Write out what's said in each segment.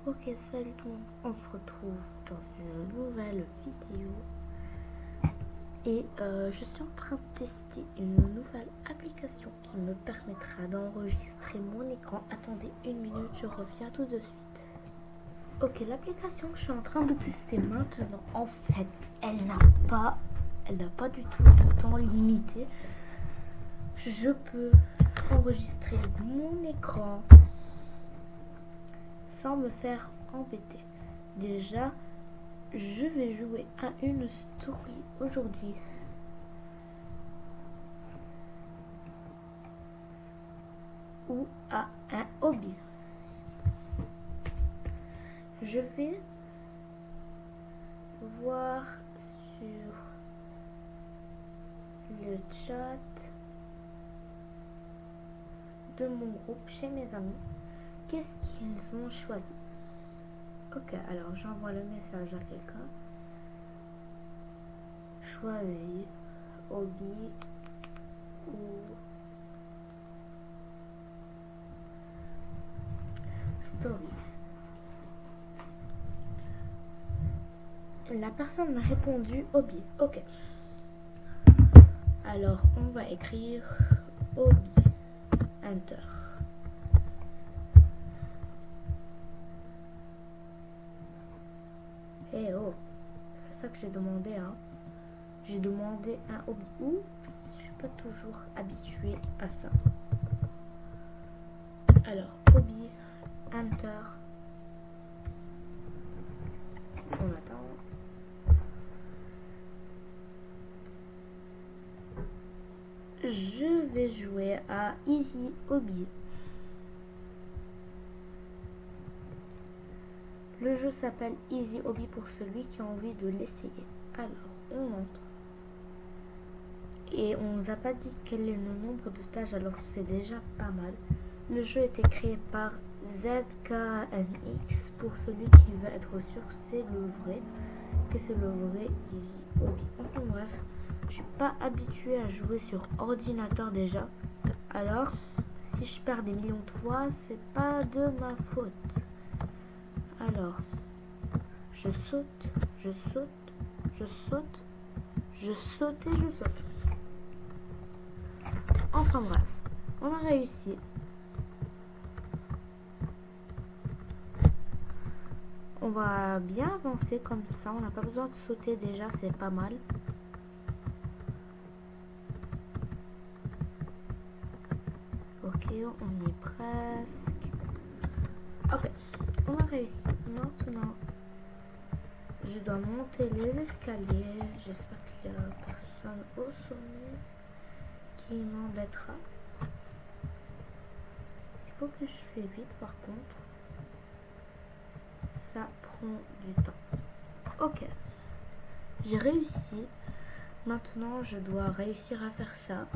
Ok, salut tout le monde, on se retrouve dans une nouvelle vidéo et je suis en train de tester une nouvelle application qui me permettra d'enregistrer mon écran. Attendez une minute, je reviens tout de suite. Ok, l'application que je suis en train de tester maintenant, en fait, elle n'a pas du tout de temps limité. Je peux enregistrer mon écran sans me faire embêter. Déjà, je vais jouer à une story aujourd'hui. Ou à un hobby. Je vais voir sur le chat de mon groupe chez mes amis qu'est-ce qu'ils ont choisi. Ok, alors j'envoie le message à quelqu'un. Choisis hobby ou story. La personne m'a répondu hobby. Ok. Alors on va écrire hobby. Enter. Eh oh, c'est ça que j'ai demandé, hein. J'ai demandé un hobby. Oups, je suis pas toujours habituée à ça. Alors, hobby, enter. On attend. Je vais jouer à Easy Hobby. Le jeu s'appelle Easy Hobby pour celui qui a envie de l'essayer. Alors, on entre. Et on nous a pas dit quel est le nombre de stages, alors c'est déjà pas mal. Le jeu a été créé par ZKNX. Pour celui qui veut être sûr, c'est le vrai. Que c'est le vrai Easy Hobby. Enfin bref, je suis pas habituée à jouer sur ordinateur déjà. Alors, si je perds des millions de fois, c'est pas de ma faute. Alors, je saute, je saute, je saute, je saute et je saute. Enfin bref, on a réussi. On va bien avancer comme ça, on n'a pas besoin de sauter déjà, c'est pas mal. Ok, on est presque. Ok, on a réussi. Maintenant, je dois monter les escaliers. J'espère qu'il n'y a personne au sommet qui m'embêtera. Il faut que je fais vite par contre. Ça prend du temps. Ok, j'ai réussi. Maintenant, je dois réussir à faire ça.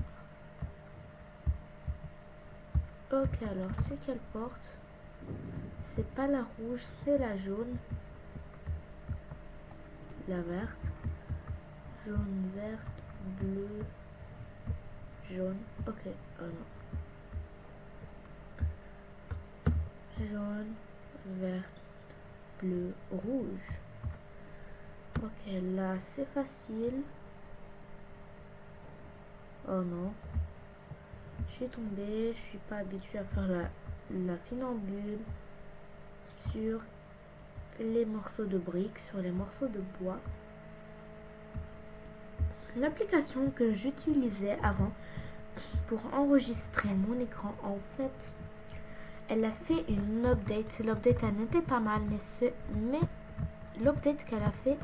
Ok, alors c'est quelle porte? C'est pas la rouge, c'est la jaune. La verte. Jaune, verte, bleu, jaune. Ok, oh non. Jaune, verte, bleu, rouge. Ok, là c'est facile. Oh non. Je suis tombée, je suis pas habituée à faire la funambule sur les morceaux de briques, sur les morceaux de bois. L'application que j'utilisais avant pour enregistrer mon écran, en fait, elle a fait une update. L'update, elle n'était pas mal, mais l'update qu'elle a fait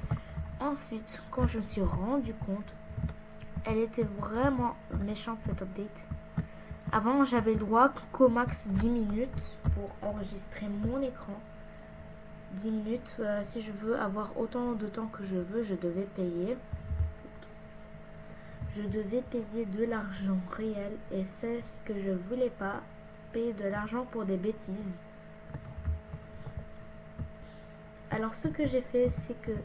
ensuite, quand je me suis rendu compte, elle était vraiment méchante cette update. Avant, j'avais le droit qu'au max 10 minutes pour enregistrer mon écran. 10 minutes, si je veux avoir autant de temps que je veux, je devais payer. Je devais payer de l'argent réel et c'est ce que je voulais pas, payer de l'argent pour des bêtises. Alors ce que j'ai fait, c'est que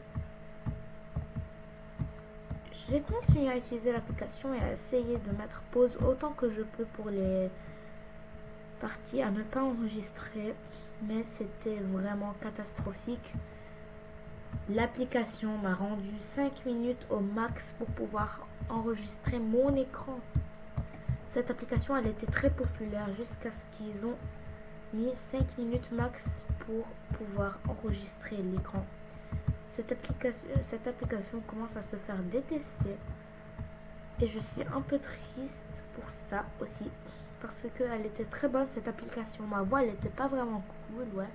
j'ai continué à utiliser l'application et à essayer de mettre pause autant que je peux pour les parties, à ne pas enregistrer. mais c'était vraiment catastrophique. L'application m'a rendu 5 minutes au max pour pouvoir enregistrer mon écran. Cette application, elle était très populaire jusqu'à ce qu'ils ont mis 5 minutes max pour pouvoir enregistrer l'écran. Cette application commence à se faire détester et je suis un peu triste pour ça aussi parce qu'elle était très bonne cette application. Ma voix, elle n'était pas vraiment cool, ouais.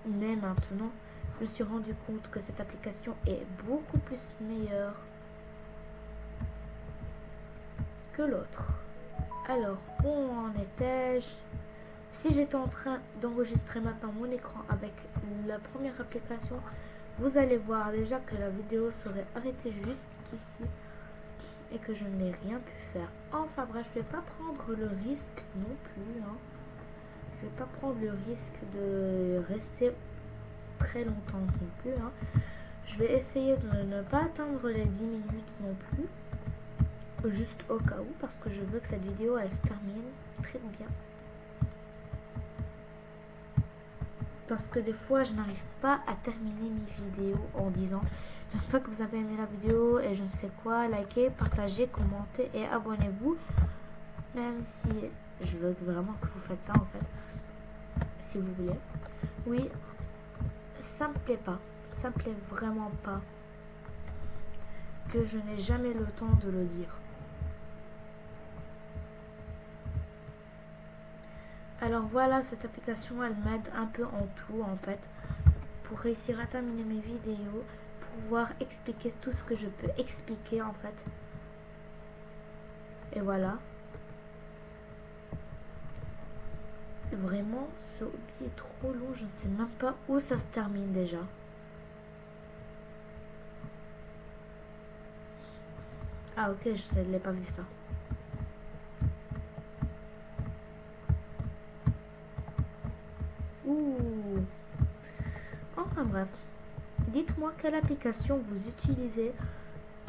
Mais maintenant, je me suis rendu compte que cette application est beaucoup plus meilleure que l'autre. Alors, où en étais-je? Si j'étais en train d'enregistrer maintenant mon écran avec la première application, vous allez voir déjà que la vidéo serait arrêtée jusqu'ici et que je n'ai rien pu faire. Enfin bref, je vais pas prendre le risque non plus. Je vais pas prendre le risque de rester très longtemps non plus. Je vais essayer de ne pas atteindre les 10 minutes non plus. Juste au cas où, parce que je veux que cette vidéo elle se termine très bien. Parce que des fois je n'arrive pas à terminer mes vidéos en disant j'espère que vous avez aimé la vidéo et je ne sais quoi, likez, partagez, commentez et abonnez-vous. Même si je veux vraiment que vous faites ça en fait. Si vous voulez. Oui, ça me plaît pas. Ça me plaît vraiment pas que je n'ai jamais le temps de le dire. Alors voilà, cette application elle m'aide un peu en tout en fait pour réussir à terminer mes vidéos, pouvoir expliquer tout ce que je peux expliquer en fait. Et voilà. Vraiment, ce hobby est trop long, je ne sais même pas où ça se termine déjà. Ah ok, je ne l'ai pas vu ça. Ouh. Enfin bref. Dites-moi quelle application vous utilisez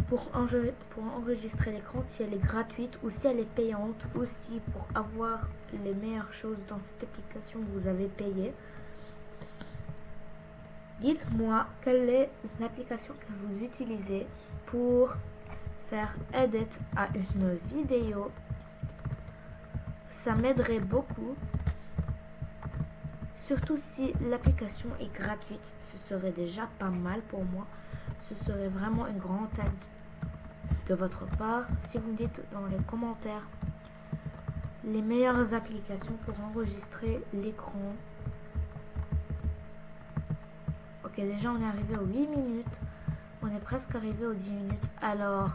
pour enregistrer l'écran, si elle est gratuite ou si elle est payante, aussi pour avoir les meilleures choses dans cette application que vous avez payé. Dites-moi quelle est l'application que vous utilisez pour faire edit à une vidéo. Ça m'aiderait beaucoup. Surtout si l'application est gratuite, ce serait déjà pas mal pour moi. Ce serait vraiment une grande aide de votre part. Si vous me dites dans les commentaires les meilleures applications pour enregistrer l'écran. Ok, déjà on est arrivé aux 8 minutes. On est presque arrivé aux 10 minutes. Alors,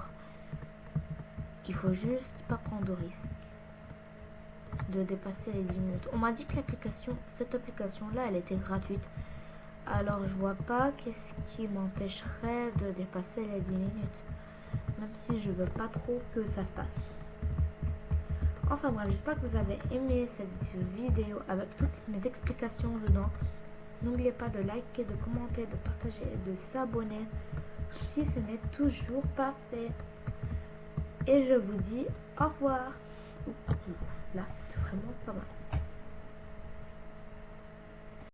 il faut juste pas prendre de risque de dépasser les 10 minutes. On m'a dit que cette application là elle était gratuite, alors je vois pas qu'est-ce qui m'empêcherait de dépasser les 10 minutes, même si je veux pas trop que ça se passe. Enfin bref, j'espère que vous avez aimé cette vidéo avec toutes mes explications dedans. N'oubliez pas de liker, de commenter, de partager et de s'abonner si ce n'est toujours pas fait. Et je vous dis au revoir. Là, c'était vraiment pas mal.